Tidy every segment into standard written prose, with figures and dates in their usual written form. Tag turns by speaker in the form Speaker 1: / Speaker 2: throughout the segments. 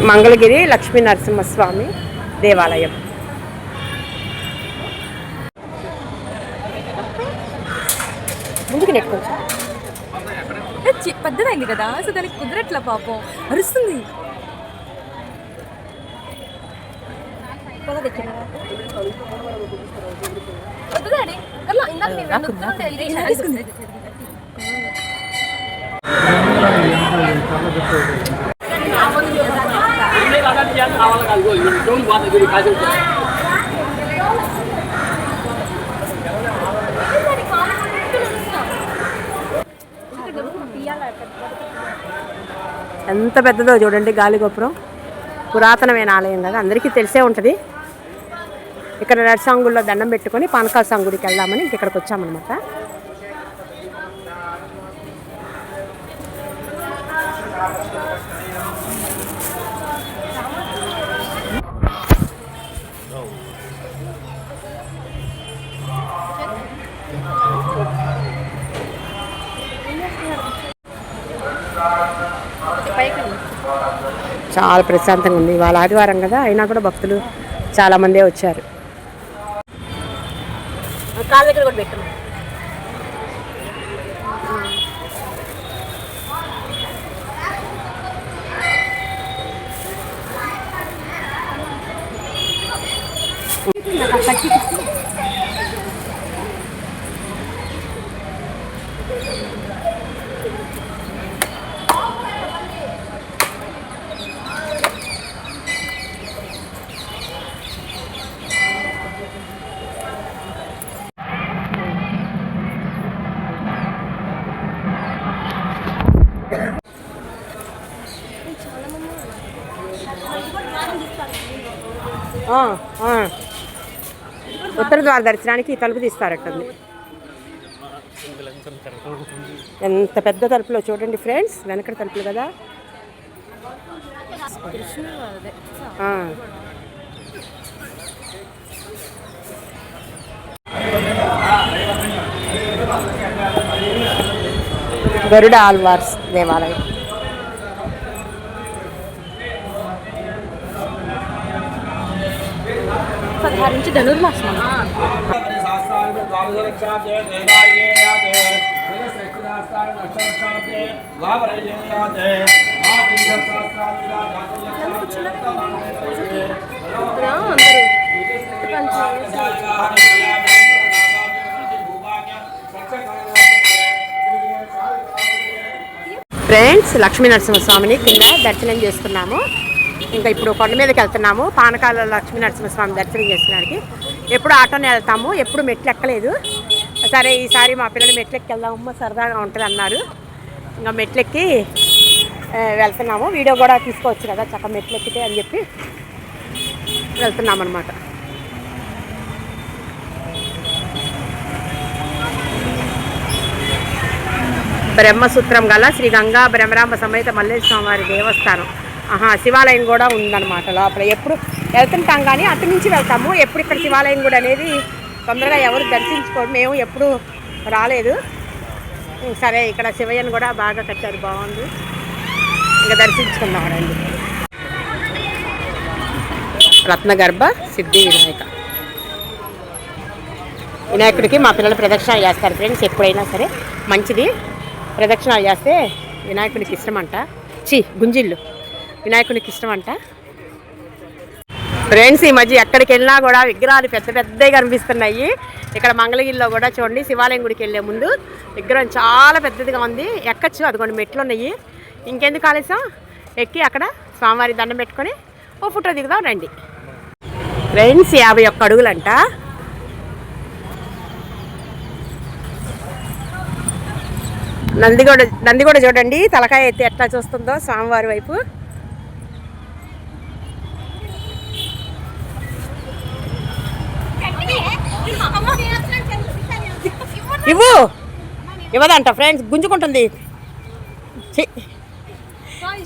Speaker 1: మంగళగిరి లక్ష్మీ నరసింహస్వామి దేవాలయం. ముందుకు నెట్టుకోవచ్చు.
Speaker 2: పెద్దదైంది కదా, సో దానికి కుదరట్లా, పాపం అరుస్తుంది.
Speaker 1: ఎంత పెద్దదో చూడండి గాలిగోపురం. పురాతనమైన ఆలయం కదా, అందరికీ తెలిసే ఉంటుంది. ఇక్కడ నరసాంగుల్లో దండం పెట్టుకొని పానకాల స్వామి గుడికి వెళ్దామని ఇక్కడికి వచ్చామన్నమాట. చాలా ప్రశాంతంగా ఉంది. ఇవాళ ఆదివారం కదా, అయినా కూడా భక్తులు చాలామందే వచ్చారు. కాళ్ళ దగ్గర కూడా పెట్టు. ఉత్తర ద్వార దర్శనానికి తలుపు తీస్తారట్టుంది. ఎంత పెద్ద తలుపులో చూడండి ఫ్రెండ్స్, వెనకటి తలుపులు కదా. గరుడ ఆల్వార్స్ దేవాలయం.
Speaker 2: నుంచి ధనుర్మాసం.
Speaker 1: ఫ్రెండ్స్, లక్ష్మీ నరసింహస్వామిని కింద దర్శనం చేసుకున్నాము. ఇంకా ఇప్పుడు కొండ మీదకి వెళ్తున్నాము. పానకాల లక్ష్మీ నరసింహస్వామి దర్శనం చేసుకోవడానికి. ఎప్పుడు ఆటోనే వెళ్తాము, ఎప్పుడు మెట్లు ఎక్కలేదు. సరే ఈసారి మా పిల్లలు మెట్లెక్కి వెళ్దామమ్మా, సరదాగా ఉంటుంది అన్నారు. ఇంకా మెట్లెక్కి వెళ్తున్నాము. వీడియో కూడా తీసుకోవచ్చు కదా చక్కగా మెట్లెక్కితే అని చెప్పి వెళ్తున్నాం అన్నమాట. బ్రహ్మసూత్రం గల శ్రీ గంగా బ్రహ్మరాంబ సమేత మల్లేశ్వర స్వామివారి దేవస్థానం. శివాలయం కూడా ఉందన్నమాట లోపల. ఎప్పుడు వెళ్తుంటాం కానీ అటు నుంచి వెళ్తాము. ఎప్పుడు ఇక్కడ శివాలయం కూడా అనేది తొందరగా ఎవరు దర్శించుకోరు. మేము ఎప్పుడు రాలేదు. సరే ఇక్కడ శివయ్యను కూడా బాగా కట్టారు, బాగుంది. ఇంకా దర్శించుకుందాం రండి. రత్నగర్భ సిద్ధి వినాయకుడికి మా పిల్లలు ప్రదక్షిణాలు చేస్తారు ఫ్రెండ్స్. ఎప్పుడైనా సరే మంచిది, ప్రదక్షిణాలు చేస్తే వినాయకుడికి ఇష్టం అంట. గుంజిళ్ళు వినాయకునికి ఇష్టం అంట ఫ్రెండ్స్. ఈ మధ్య ఎక్కడికి వెళ్ళినా కూడా విగ్రహాలు పెద్ద పెద్దగా కనిపిస్తున్నాయి. ఇక్కడ మంగళగిరిలో కూడా చూడండి, శివాలయం గుడికి వెళ్ళే ముందు విగ్రహం చాలా పెద్దదిగా ఉంది. ఎక్కచ్చు, అదిగోండి మెట్లు ఉన్నాయి. ఇంకెందుకు ఆలస్యం, ఎక్కి అక్కడ స్వామివారి దండం పెట్టుకొని ఓ ఫోటో దిగుదాం రండి. ఫ్రెండ్స్ 51 అడుగులంట. నంది కూడా చూడండి, తలకాయ ఎత్తి ఎట్లా చూస్తుందో స్వామివారి వైపు. ఇవ్వదంట ఫ్రెండ్స్, గుంజుకుంటుంది,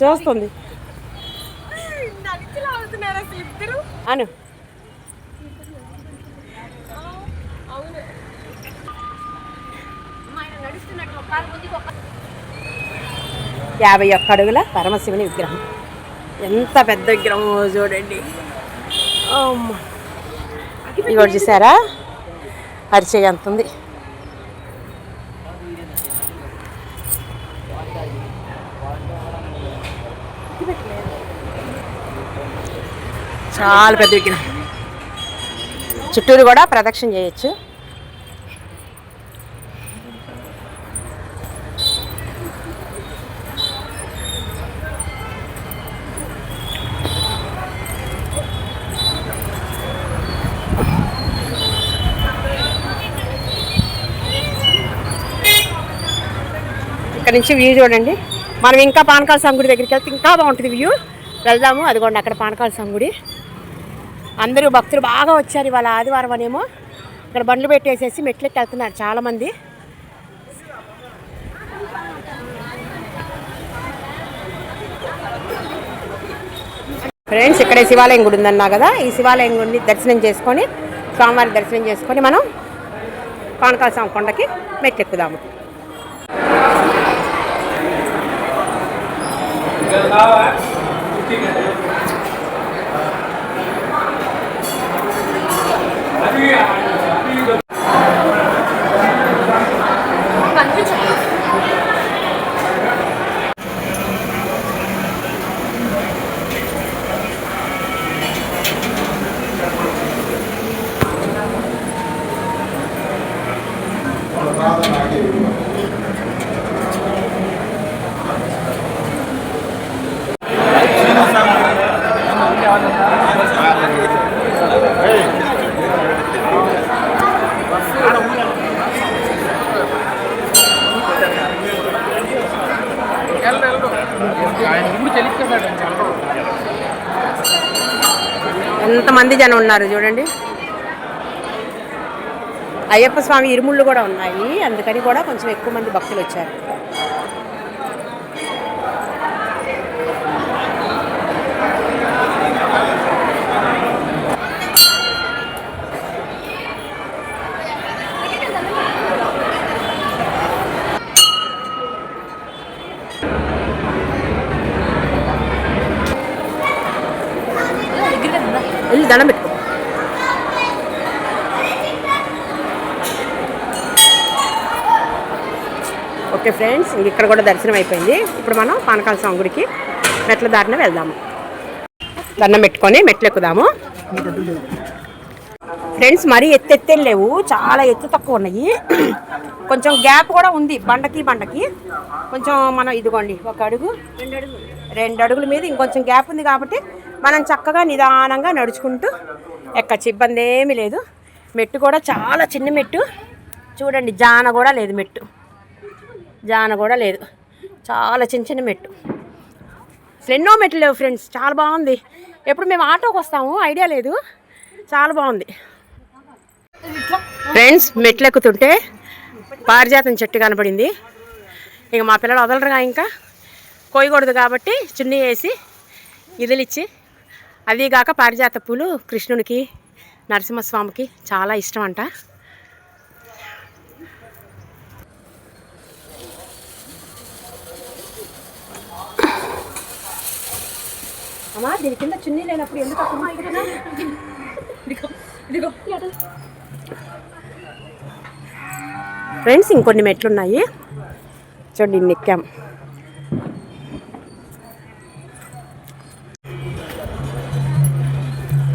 Speaker 1: చూస్తుంది అను. 51 అడుగుల పరమశివుని విగ్రహం. ఎంత పెద్ద విగ్రహం చూడండి. ఇగోటి చూసారా, అరిచేయి ఎంత ఉంది. చాలా పెద్ద విగ్రహం. చుట్టూరు కూడా ప్రదక్షిణ చేయొచ్చు. ఇక్కడ నుంచి వ్యూ చూడండి. మనం ఇంకా పానకాల సంగుడి దగ్గరికి వెళ్తే ఇంకా బాగుంటుంది వ్యూ. వెళ్దాము. అదిగోండి అక్కడ పానకాల సంగుడి. అందరూ భక్తులు బాగా వచ్చారు ఇవాళ ఆదివారం అనేమో. ఇక్కడ బండ్లు పెట్టేసేసి మెట్లెక్కి వెళ్తున్నారు చాలామంది. ఫ్రెండ్స్, ఇక్కడే శివాలయం గుడి ఉందన్నా కదా, ఈ శివాలయం గుడిని దర్శనం చేసుకొని, స్వామివారి దర్శనం చేసుకొని మనం పానకాల స్వామి కొండకి మెట్లెక్కుదాము. ఎంతమంది జనం ఉన్నారు చూడండి. అయ్యప్ప స్వామి ఇరుముళ్ళు కూడా ఉన్నాయి, అందుకని కూడా కొంచెం ఎక్కువ మంది భక్తులు వచ్చారు. వెళ్ళి దండం పెట్టుకో. ఓకే ఫ్రెండ్స్, ఇక్కడ కూడా దర్శనం అయిపోయింది. ఇప్పుడు మనం పానకాల స్వామి గుడికి మెట్ల దారిన వెళ్దాము. దండం పెట్టుకొని మెట్లు ఎక్కుదాము. ఫ్రెండ్స్, మరీ ఎత్తేం లేవు, చాలా ఎత్తు తక్కువ ఉన్నాయి. కొంచెం గ్యాప్ కూడా ఉంది బండకి కొంచెం. మనం ఇదిగోండి, ఒక అడుగు 2 అడుగుల మీద ఇంకొంచెం గ్యాప్ ఉంది కాబట్టి మనం చక్కగా నిదానంగా నడుచుకుంటూ ఎక్కచ్చు, ఇబ్బంది ఏమీ లేదు. మెట్టు కూడా చాలా చిన్న మెట్టు చూడండి, జాన కూడా లేదు, మెట్టు జాన కూడా లేదు, చాలా చిన్న మెట్టు. అసలు ఎన్నో మెట్లు లేవు ఫ్రెండ్స్, చాలా బాగుంది. ఎప్పుడు మేము ఆటోకి వస్తాము, ఐడియా లేదు, చాలా బాగుంది. ఫ్రెండ్స్, మెట్లు ఎక్కుతుంటే పారిజాతం చెట్టు కనపడింది. ఇక మా పిల్లలు వదలరుగా, ఇంకా కోయకూడదు కాబట్టి చున్నీ వేసి ఇదిలిచ్చి, అదిగాక పారిజాత పూలు కృష్ణునికి నరసింహస్వామికి చాలా ఇష్టం అంట. అమ్మా, దీని కింద చున్నీ లేనప్పుడు ఎందుకు ఫ్రెండ్స్, ఇంకొన్ని మెట్లున్నాయి చూడండి, ఇన్ని ఎక్కాం.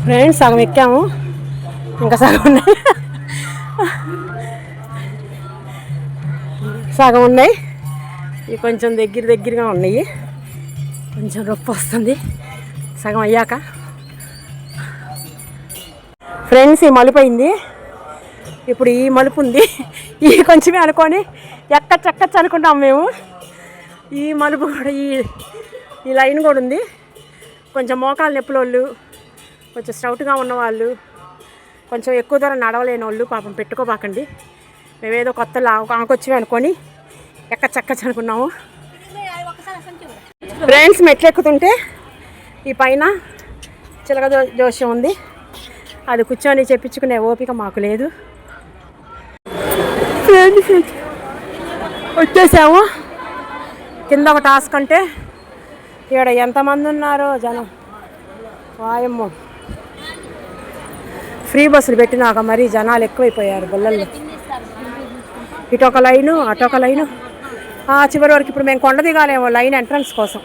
Speaker 1: ఫ్రెండ్స్, సగం ఎక్కాము, ఇంకా సగం ఉన్నాయి, ఇవి కొంచెం దగ్గరగా ఉన్నాయి, కొంచెం రొప్పి వస్తుంది సగం అయ్యాక. ఫ్రెండ్స్, ఈ మలుపు అయింది, ఇప్పుడు ఈ మలుపు ఉంది, ఈ కొంచెమే అనుకొని ఎక్కచ్చు అనుకుంటాం మేము. ఈ మలుపు కూడా, ఈ లైన్ కూడా ఉంది. కొంచెం మోకాలు నొప్పుల వాళ్ళు, కొంచెం స్ట్రౌట్గా ఉన్నవాళ్ళు, కొంచెం ఎక్కువ దూరం నడవలేని వాళ్ళు పాపం పెట్టుకోబాకండి. మేమేదో కొత్త ఆకొచ్చివి అనుకొని ఎక్కచ్చు అనుకున్నాము. ఫ్రెండ్స్, మెట్లు ఎక్కుతుంటే ఈ పైన చిలక జోష్యం ఉంది, అది కూర్చొని చెప్పించుకునే ఓపిక మాకు లేదు. ఫ్రెండ్స్, వచ్చేసాము. కింద ఒక టాస్క్ అంటే ఇక్కడ ఎంతమంది ఉన్నారో జనం, వాయమ్మో. ఫ్రీ బస్సులు పెట్టినాక మరీ జనాలు ఎక్కువైపోయారు బొల్లల్లో. ఇటొక లైను అటొక లైను. చివరి వరకు ఇప్పుడు మేము కొండ దిగాలేమో లైన్ ఎంట్రన్స్ కోసం.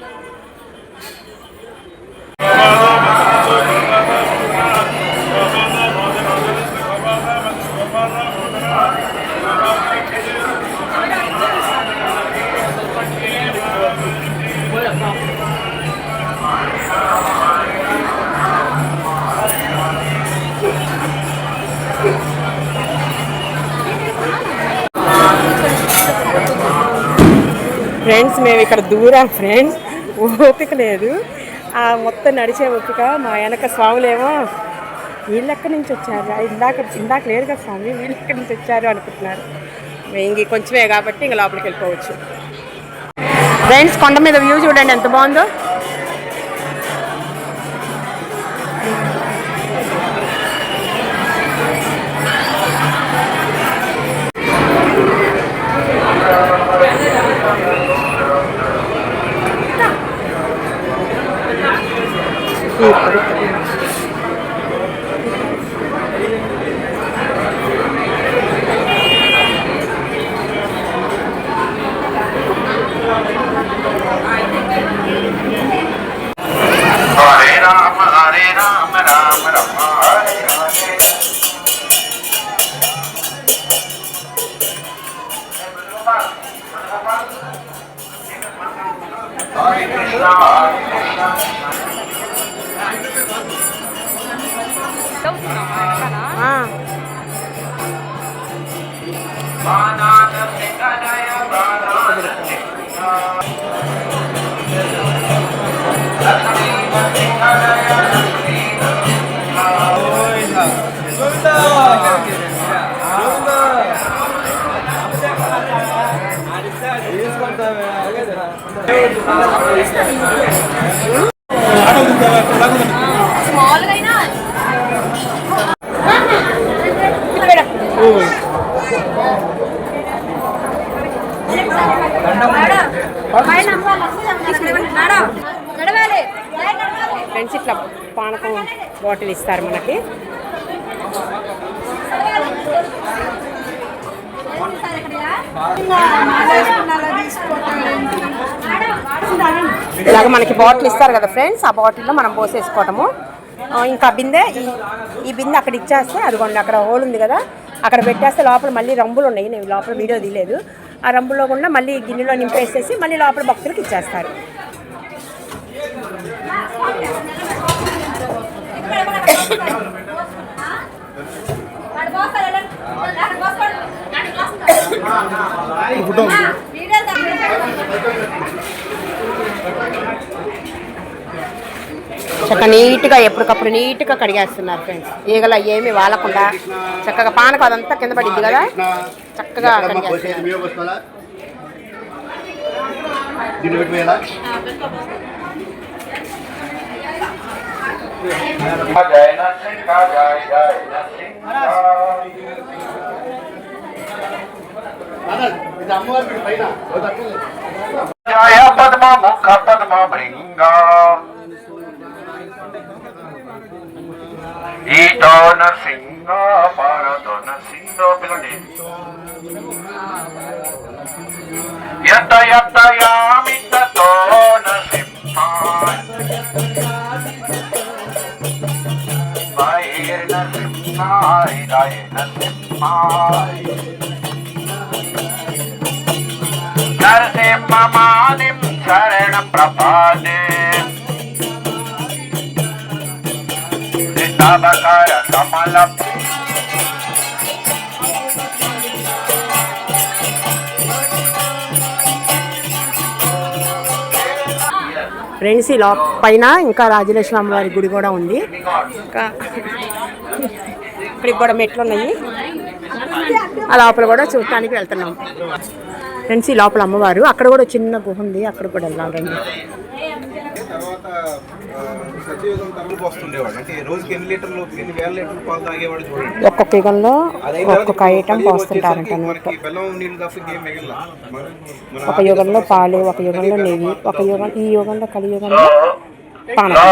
Speaker 1: ఫ్రెండ్స్ మేము ఇక్కడ దూరం ఫ్రెండ్స్, ఓపిక లేదు. మొత్తం నడిచే ఓపిక. మా వెనక స్వాములేమో వీళ్ళెక్కడి నుంచి వచ్చారు, ఇందాక లేరు కదా స్వామి, వీళ్ళెక్కడి నుంచి వచ్చారు అనుకుంటున్నారు. ఇంక కొంచెమే కాబట్టి ఇంక లోపలికి వెళ్ళిపోవచ్చు. ఫ్రెండ్స్ కొండ మీద వ్యూ చూడండి ఎంత బాగుందో. ఫ్రెండ్స్ ఇట్లా పానకం బాటిల్ ఇస్తారు మనకి. ఇలాగ మనకి బాటిల్ ఇస్తారు కదా ఫ్రెండ్స్, ఆ బాటిల్లో మనం పోసేసుకోవటము. ఇంకా బిందె, ఈ బిందె అక్కడ ఇచ్చేస్తే అదిగోండి అక్కడ హోల్ ఉంది కదా, అక్కడ పెట్టేస్తే లోపల మళ్ళీ రంబులు ఉన్నాయి. నేను లోపల వీడియో తీయలేదు. ఆ రంబులో కూడా మళ్ళీ గిన్నెలో నింపేసేసి మళ్ళీ లోపల భక్తులకు ఇచ్చేస్తారు. చక్కగా నీట్గా ఎప్పటికప్పుడు నీట్గా కడిగేస్తున్నారు ఫ్రెండ్స్. ఈగల ఏమి వాలకుండా చక్కగా పానకం అదంతా కింద పడిద్ది కదా, చక్కగా కడిగేస్తున్నారు.
Speaker 3: పద్మ ముఖ పద్మ భృంగ ఈతో నరసింహ పారతో నరసింహ పిల్లడి యత యత యామితతో నరసింహ వైర్ నరసింహ హృదయ నరసింహ నరసింహమాదిం శరణ ప్రపాదే శ్రీతావకార కమల
Speaker 1: ఫ్రెండ్స్ ఈ లాక్ పైన ఇంకా రాజలక్ష్మి అమ్మవారి గుడి కూడా ఉంది. ఇంకా ఇక్కడికి కూడా మెట్లు ఉన్నాయి. ఆ లోపల కూడా చూడటానికి వెళ్తున్నాం ఫ్రెండ్స్. ఈ లోపల అమ్మవారు, అక్కడ కూడా చిన్న గుహ ఉంది, అక్కడ కూడా వెళ్ళాలి రండి.
Speaker 4: తర్వాత సత్యయుగం తరపు వస్తుండేవాడు. అంటే రోజుకి ఎన్ని వేల లీటర్లు పాలు తాగేవాడు చూడండి.
Speaker 1: ఒక్కొక్క యుగంలో ఒక్కొక్క ఐటమ్ పోస్తుంటారంట.
Speaker 4: మనకి బెల్లం నీళ్ళు తప్ప ఇంకేం మిగిలిన.
Speaker 1: ఒక యుగంలో పాలు, ఒక యుగంలో నెయ్యి, ఒక యుగం ఈ యుగంలో కలియుగంలో పానకం.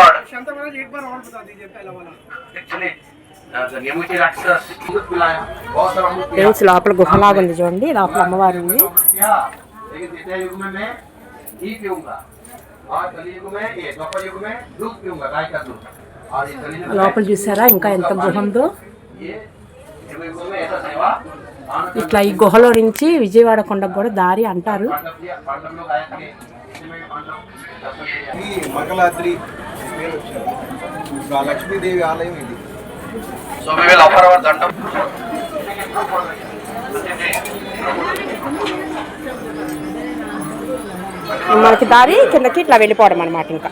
Speaker 1: ఫ్రెండ్స్ లోపల గుహలాగా ఉంది చూడండి. లోపల అమ్మవారు ఉంది. లోపల చూసారా ఇంకా ఎంత గుహ ఉందో. ఇట్లా ఈ గుహలో నుంచి విజయవాడ కొండకు కూడా దారి అంటారు.
Speaker 4: ఈ మంగళాద్రి లక్ష్మీదేవి ఆలయం ఇది.
Speaker 1: మనకి దారి కిందకి ఇట్లా వెళ్ళిపోవడం అనమాట. ఇంకా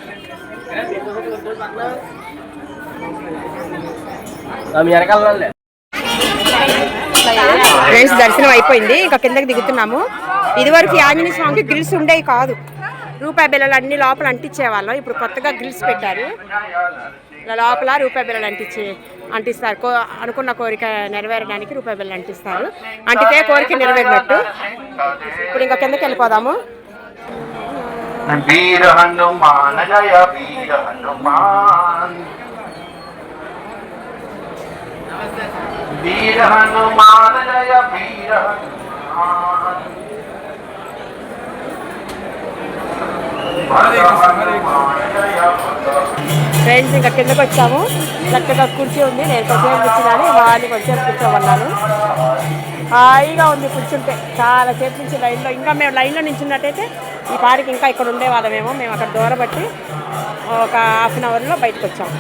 Speaker 1: ఫ్రెండ్స్ దర్శనం అయిపోయింది. ఇంకా కిందకి దిగుతున్నాము. ఇదివరకు ఆంజనేయ స్వామికి గ్రిల్స్ ఉండేవి కాదు. రూపాయి బిళ్ళలు అన్ని లోపల అంటించేవాళ్ళం. ఇప్పుడు కొత్తగా గ్రిల్స్ పెట్టారు. లోపల రూపాయి బిళ్ళలు అంటిస్తారు. అనుకున్న కోరిక నెరవేరడానికి రూపాయి బిళ్ళలు అంటిస్తారు. అంటితే కోరిక నెరవేరినట్టు. ఇప్పుడు ఇంకా కిందకి వెళ్ళిపోదాము.
Speaker 3: వీర హనుమాన్ జయ వీర హనుమాన్, వీర హనుమాన్ జయ వీర హనుమాన్.
Speaker 1: ఫ్రెండ్స్ ఇంకా కిందకి వచ్చాము. చక్కగా కుర్చీ ఉంది. నేను కొంచెం కూర్చున్నాను. మా వాళ్ళని కొంచెం కూర్చోమన్నాను. హాయిగా ఉంది కూర్చుంటే. చాలా సేపు నుంచి లైన్లో, ఇంకా మేము లైన్లో నించున్నట్టయితే ఈ పార్క్ ఇంకా ఇక్కడ ఉండేవాళ్ళమేమో. మేము అక్కడ దూరబట్టి ఒక హాఫ్ అన్ అవర్లో బయటకు వచ్చాము.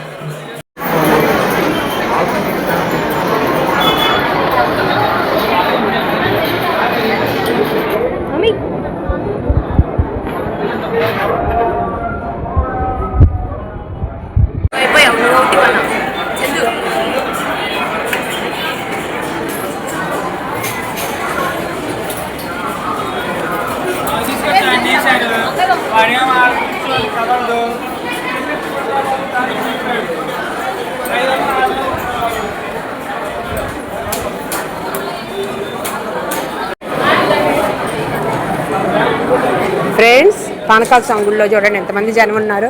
Speaker 1: ఫ్రెండ్స్ పానకాల సంగుల్లో చూడండి ఎంతమంది జనం ఉన్నారు.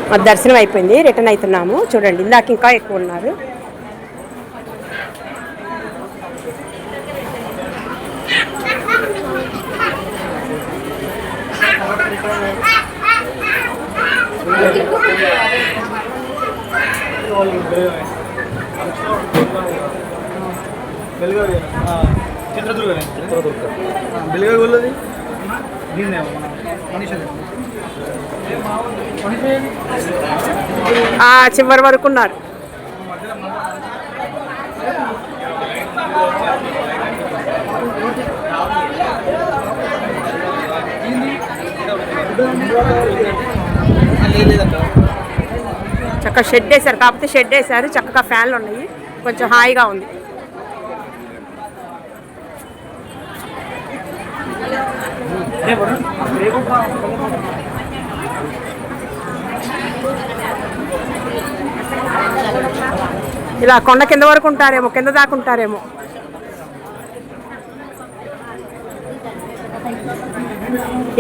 Speaker 1: మా దర్శనం అయిపోయింది. రిటర్న్ అవుతున్నాము. చూడండి ఇందాక ఇంకా ఎక్కువ ఉన్నారు. చివరి వరకు ఉన్నారు. చక్కగా షెడ్ వేశారు. కాకపోతే షెడ్ వేశారు, చక్కగా ఫ్యాన్లు ఉన్నాయి, కొంచెం హాయిగా ఉంది. ఇలా కొండ కింద వరకు ఉంటారేమో, కింద దాకా ఉంటారేమో.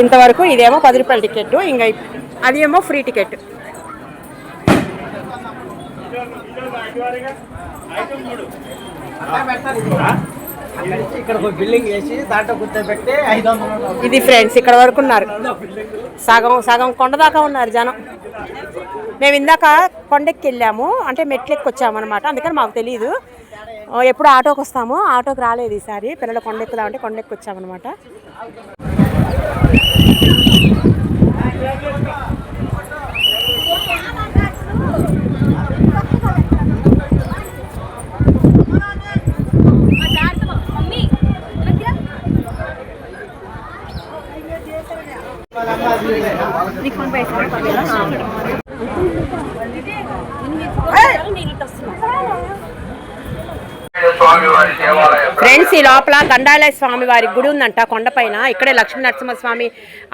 Speaker 1: ఇంతవరకు ఇదేమో 10 రూపాయల టికెట్, ఇంకా అది ఏమో ఫ్రీ టికెట్. ఇది ఫ్రెండ్స్ ఇక్కడ వరకు ఉన్నారు. సగం కొండ దాకా ఉన్నారు జనం. మేము ఇందాక కొండెక్కి వెళ్ళాము, అంటే మెట్లు ఎక్కి వచ్చాము అనమాట. అందుకని మాకు తెలియదు. ఎప్పుడు ఆటోకి వస్తాము, ఆటోకి రాలేదు ఈసారి. పిల్లలు కొండెక్కుదామంటే కొండెక్కి వచ్చామన్నమాట.
Speaker 3: స్వామివారి దేవాలయ
Speaker 1: ఫ్రెండ్స్, ఈ లోపల గండాలయ స్వామి వారి గుడి ఉందంట కొండపైన. ఇక్కడే లక్ష్మీ నరసింహస్వామి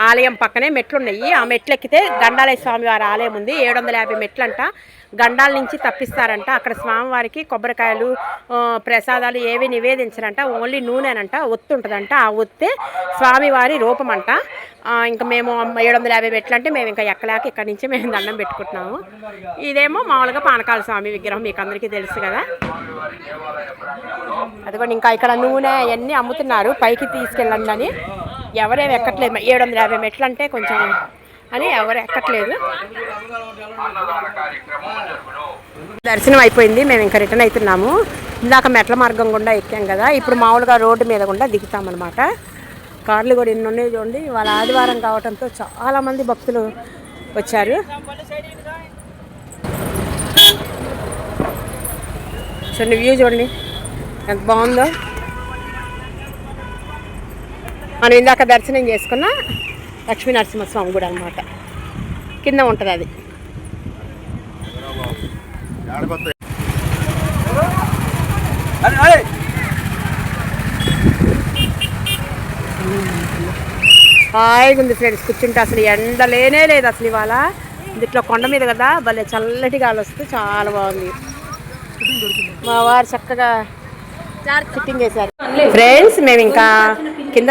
Speaker 1: ఆలయం పక్కనే మెట్లు ఉన్నాయి. ఆ మెట్లు ఎక్కితే గండాలయ స్వామి వారి ఆలయం ఉంది. 750 మెట్లంట. గండాల నుంచి తప్పిస్తారంట. అక్కడ స్వామివారికి కొబ్బరికాయలు ప్రసాదాలు ఏవి నివేదించారంట. ఓన్లీ నూనెనంట, ఒత్తు ఉంటుందంట. ఆ ఒత్తే స్వామివారి రూపం అంట. ఇంకా మేము 750 మెట్లు అంటే మేము ఇంకా ఎక్కలేక ఇక్కడి నుంచి మేము దండం పెట్టుకుంటున్నాము. ఇదేమో మామూలుగా పానకాల స్వామి విగ్రహం, మీకు అందరికీ తెలుసు కదా. అదిగోండి, ఇంకా ఇక్కడ నూనె అవన్నీ అమ్ముతున్నారు. పైకి తీసుకెళ్ళండి అని ఎవరేమి ఎక్కట్లేదు. 750 మెట్లు అంటే కొంచెం అని ఎవరు ఎక్కట్లేదు. దర్శనం అయిపోయింది, మేము ఇంకా రిటర్న్ అవుతున్నాము. ఇందాక మెట్ల మార్గం గుండా ఎక్కాం కదా, ఇప్పుడు మామూలుగా రోడ్డు మీద గుండా దిగుతామన్నమాట. కార్లు కూడా ఎన్ని ఉన్నాయి చూడండి. వాళ్ళ ఆదివారం కావడంతో చాలామంది భక్తులు వచ్చారు. చూడండి, వ్యూ చూడండి ఎంత బాగుందో. మనం ఇందాక దర్శనం చేసుకున్న లక్ష్మీ నరసింహస్వామి గుడి అనమాట. కింద ఉంటుంది అది. హాయిగా ఉంది ఫ్రెండ్స్, కూర్చుంటే అసలు ఎండ లేనే లేదు అసలు ఇవాళ. ఇట్లా కొండ మీద కదా, భలే చల్లటి గాలి వస్తే చాలా బాగుంది. మా వారు చక్కగా సిట్టింగ్ చేశారు. ఫ్రెండ్స్, మేము ఇంకా కింద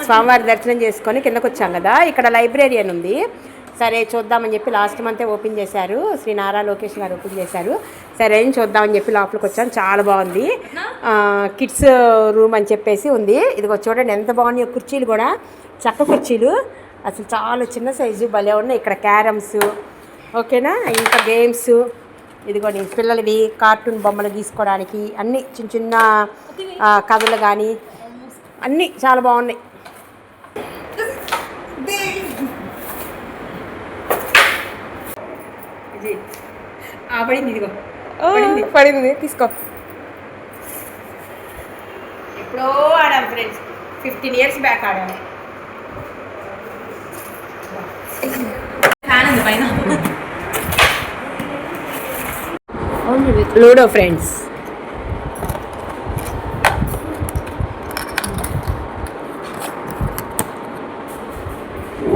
Speaker 1: స్వామివారి దర్శనం చేసుకొని కిందకు వచ్చాం కదా. ఇక్కడ లైబ్రరీ అని ఉంది. సరే చూద్దామని చెప్పి లాస్ట్ మంతే ఓపెన్ చేశారు. శ్రీ నారా లోకేష్ గారు ఓపెన్ చేశారు. సరే అని చూద్దామని చెప్పి లోపలికి వచ్చాను. చాలా బాగుంది. కిడ్స్ రూమ్ అని చెప్పేసి ఉంది. ఇదిగో చూడండి ఎంత బాగున్నాయి కుర్చీలు కూడా, చెక్క కుర్చీలు అసలు చాలా చిన్న సైజు భలే ఉన్నాయి. ఇక్కడ క్యారమ్స్, ఓకేనా, ఇంకా గేమ్స్, ఇదిగోండి పిల్లలవి కార్టూన్ బొమ్మలు గీసుకోవడానికి అన్నీ చిన్న చిన్న కథలు కానీ అన్నీ చాలా బాగున్నాయి. పడింది, ఇదిగో పడింది, తీసుకో. ఎప్పుడో ఆడాము ఫ్రెండ్స్, 15 years బ్యాక్ ఆడాము.
Speaker 2: పైన
Speaker 1: లూడో ఫ్రెండ్స్.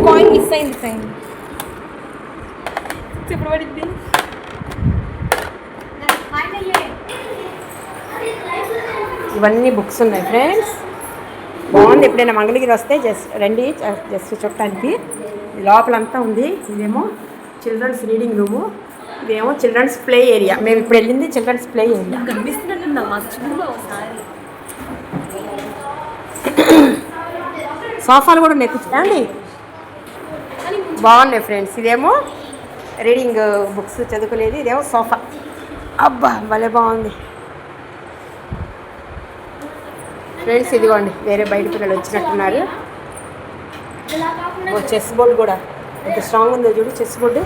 Speaker 2: కాయిన్ మిస్ అయింది ఫ్రెండ్. ఇప్పుడు పడింది.
Speaker 1: ఇవన్నీ బుక్స్ ఉన్నాయి ఫ్రెండ్స్, బాగుంది. ఎప్పుడైనా మంగళగిరి వస్తే జస్ట్ చూడటానికి. లోపలంతా ఉంది. ఇదేమో చిల్డ్రన్స్ రీడింగ్ రూము, ఇదేమో చిల్డ్రన్స్ ప్లే ఏరియా. మేము ఇప్పుడు వెళ్ళింది చిల్డ్రన్స్ ప్లే ఏరియా. సోఫాలు కూడా నెక్కుతాండి, బాగున్నాయి ఫ్రెండ్స్. ఇదేమో రీడింగ్ బుక్స్ చదువుకునేది, ఇదేమో సోఫా. అబ్బా భలే బాగుంది ఫ్రెండ్స్. ఇదిగోండి వేరే బయట పిల్లలు వచ్చినట్టున్నారు. చెస్ బోర్డు కూడా ఎంత స్ట్రాంగ్ ఉందో చూడు. చెస్ బోర్డు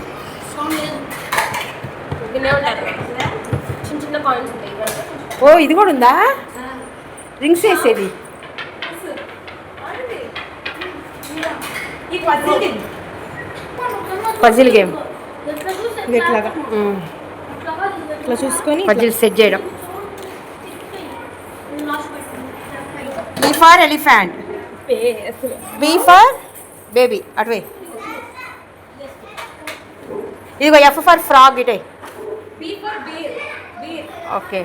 Speaker 1: ఓ ఇది కూడా ఉందా, రింగ్స్ వేసేది. పజిల్ గేమ్
Speaker 2: ఇట్లాగా ఇట్లా చూసుకొని
Speaker 1: పజిల్ సెట్ చేయడం. B for elephant, B for baby, అటువే. ఇదిగో ఎఫ్ ఫర్ ఫ్రాగ్, ఇటే. ఓకే,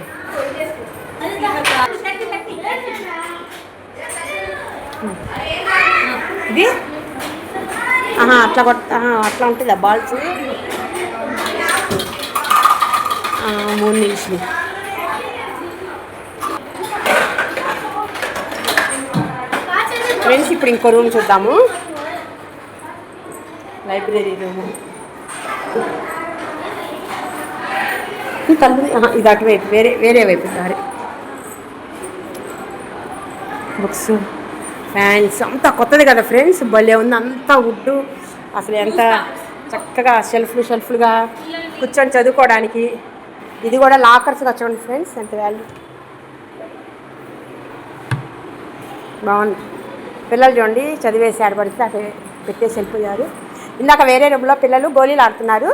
Speaker 1: ఇది అట్లా అట్లా ఉంటుందా బాల్స్. 3 నిమిషాలు. ఫ్రెండ్స్, ఇప్పుడు ఇంకో రూమ్ చూద్దాము. Library room. ఇది అటువైపు, వేరే వైపు దారి. బుక్స్, ఫ్యాన్స్ అంతా కొత్తది కదా ఫ్రెండ్స్, భలే ఉంది. అంతా వుడ్డు, అసలు ఎంత చక్కగా షెల్ఫ్లుగా కూర్చొని చదువుకోవడానికి. ఇది కూడా లాకర్స్గా చూడండి ఫ్రెండ్స్, ఎంత వాల్యూ. బాగుంది. పిల్లలు చూడండి చదివేసి ఆడపడితే అటు పెట్టేసి వెళ్ళిపోయారు. ఇందాక వేరే రూమ్లో పిల్లలు గోళీలు ఆడుతున్నారు,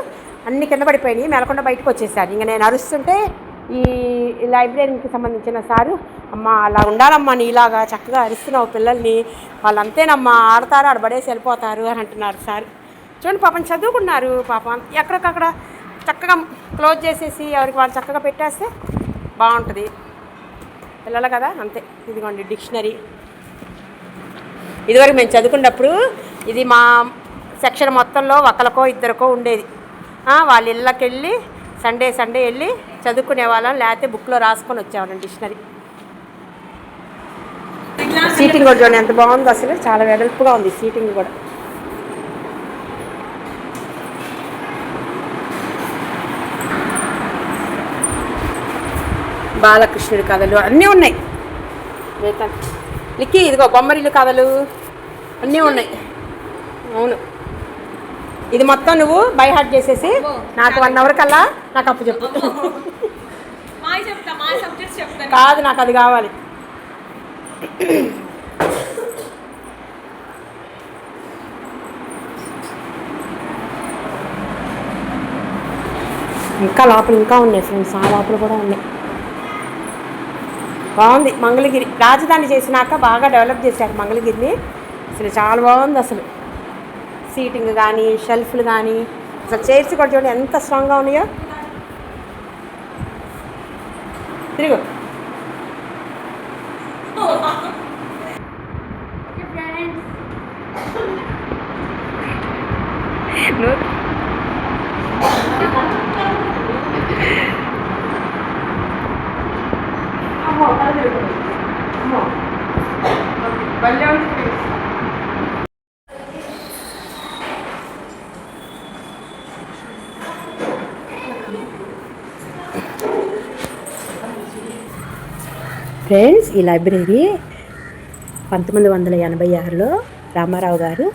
Speaker 1: అన్ని కింద పడిపోయినాయి. మెలకుండా బయటకు వచ్చేసారు. ఇంకా నేను అరుస్తుంటే ఈ లైబ్రరీకి సంబంధించిన సారు, అమ్మ అలా ఉండాలమ్మా నీలాగా చక్కగా అరుస్తున్నావు పిల్లల్ని, వాళ్ళు అంతేనమ్మా ఆడతారు ఆడబడేసి వెళ్ళిపోతారు అని అంటున్నారు సార్. చూడండి పాపం చదువుకున్నారు, పాపం ఎక్కడికక్కడ చక్కగా క్లోజ్ చేసేసి ఎవరికి వాళ్ళు చక్కగా పెట్టేస్తే బాగుంటుంది పిల్లలు కదా. అంతే. ఇదిగోండి డిక్షనరీ. ఇదివరకు మేము చదువుకున్నప్పుడు ఇది మా సెక్షన్ మొత్తంలో ఒకరికో ఇద్దరికో ఉండేది. వాళ్ళ ఇళ్ళకి వెళ్ళి సండే వెళ్ళి చదువుకునే వాళ్ళం, లేకపోతే బుక్లో రాసుకొని వచ్చేవాళ్ళం డిక్షనరీ. సీటింగ్ కూడా చూడండి ఎంత బాగుందో అసలు, చాలా వెడల్పుగా ఉంది సీటింగ్ కూడా. బాలకృష్ణుడి కథలు అన్నీ ఉన్నాయి. లిక్కి ఇదిగో బొమ్మరిల్లు కథలు అన్నీ ఉన్నాయి. అవును, ఇది మొత్తం నువ్వు బై హార్ట్ చేసేసి నాకు 1 అవర్ కల్లా నాకు అప్పు చెప్పు. కాదు, నాకు అది కావాలి. ఇంకా లోపల ఇంకా ఉన్నాయి ఫ్రెండ్స్, ఆ లోపల కూడా ఉన్నాయి. బాగుంది మంగళగిరి. రాజధాని చేసినాక బాగా డెవలప్ చేశారు మంగళగిరిని. అసలు చాలా బాగుంది అసలు. సీటింగ్ కానీ షెల్ఫ్లు కానీ అసలు చైర్స్ కూడా చూడండి ఎంత స్ట్రాంగ్గా ఉన్నాయో. తిరుగు. ఫ్రెండ్స్, ఈ లైబ్రరీ 1986లో రామారావు గారు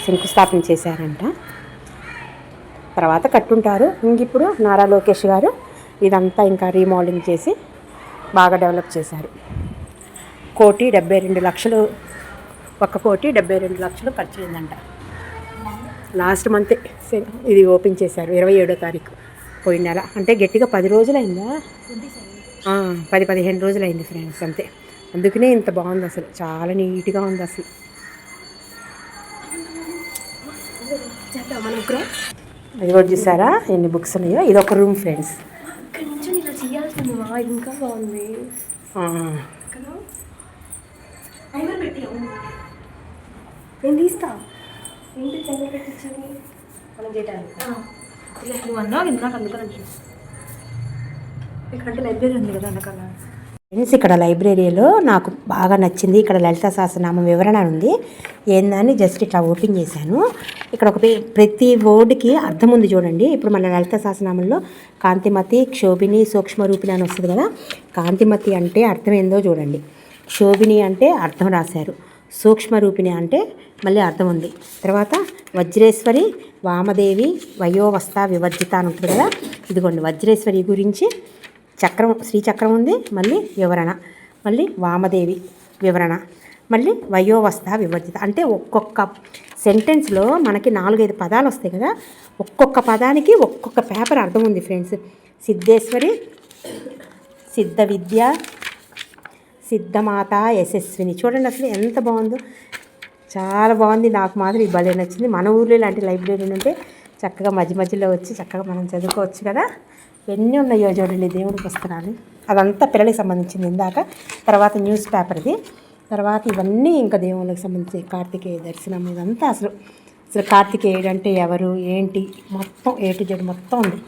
Speaker 1: శంకుస్థాపన చేశారంట. తర్వాత కట్టుంటారు. ఇంకిప్పుడు నారా లోకేష్ గారు ఇదంతా ఇంకా రీమోడలింగ్ చేసి బాగా డెవలప్ చేశారు. 1,72,00,000 1,72,00,000 ఖర్చు అయిందంట. లాస్ట్ మంత్ ఇది ఓపెన్ చేశారు 27వ తారీఖు పోయిన నెల. అంటే గట్టిగా 10 రోజులైందా, 10-15 రోజులైంది ఫ్రెండ్స్ అంతే. అందుకనే ఇంత బాగుంది అసలు, చాలా నీట్గా ఉంది అసలు. అది కూడా చూసారా ఎన్ని బుక్స్ ఉన్నాయో. ఇది ఒక రూమ్ ఫ్రెండ్స్.
Speaker 2: ఇంకా బాగుంది. నేను తీస్తా. ఏంటి చంద్ర పెట్టించింది మనం చేయడానికి. నువ్వు అన్నావు ఇంత నాకు అందుకని ఇక్కడ లైబ్రరీ ఉంది కదా అందుకన్నా.
Speaker 1: ఫ్రెండ్స్, ఇక్కడ లైబ్రరీలో నాకు బాగా నచ్చింది. ఇక్కడ లలితా సహస్రనామం వివరణ ఉంది. ఏందని జస్ట్ ఇట్లా ఓపెన్ చేశాను. ఇక్కడ ఒక ప్రతి వర్డ్కి అర్థం ఉంది చూడండి. ఇప్పుడు మన లలితా సహస్రనామంలో కాంతిమతి, క్షోభిని, సూక్ష్మరూపిణి అని వస్తుంది కదా. కాంతిమతి అంటే అర్థం ఏందో చూడండి. క్షోభిని అంటే అర్థం రాశారు. సూక్ష్మరూపిణి అంటే మళ్ళీ అర్థం ఉంది. తర్వాత వజ్రేశ్వరి, వామదేవి, వయోవస్థ వివర్జిత అని ఉంటుంది కదా. ఇదిగోండి వజ్రేశ్వరి గురించి చక్రం, శ్రీచక్రం ఉంది. మళ్ళీ వివరణ, మళ్ళీ వామదేవి వివరణ, మళ్ళీ వయోవస్థ వివర్జిత. అంటే ఒక్కొక్క సెంటెన్స్లో మనకి 4-5 పదాలు వస్తాయి కదా. ఒక్కొక్క పదానికి ఒక్కొక్క పేపర్ అర్థం ఉంది ఫ్రెండ్స్. సిద్ధేశ్వరి, సిద్ధ విద్య, సిద్ధమాత, యశస్విని. చూడండి అసలు ఎంత బాగుందో, చాలా బాగుంది. నాకు మాత్రం ఇది భలే నచ్చింది. మన ఊర్లో ఇలాంటి లైబ్రరీ ఉంటే చక్కగా మధ్యలో వచ్చి చక్కగా మనం చదువుకోవచ్చు కదా. ఎన్ని ఉన్నాయో చూడండి దేవుడి పుస్తకాలు. అదంతా పిల్లలకి సంబంధించింది ఇందాక. తర్వాత న్యూస్ పేపర్ది. తర్వాత ఇవన్నీ ఇంకా దేవుళ్ళకి సంబంధించి కార్తికేయ దర్శనం. ఇదంతా అసలు కార్తికేయుడు అంటే ఎవరు ఏంటి మొత్తం A to Z మొత్తం ఉంది.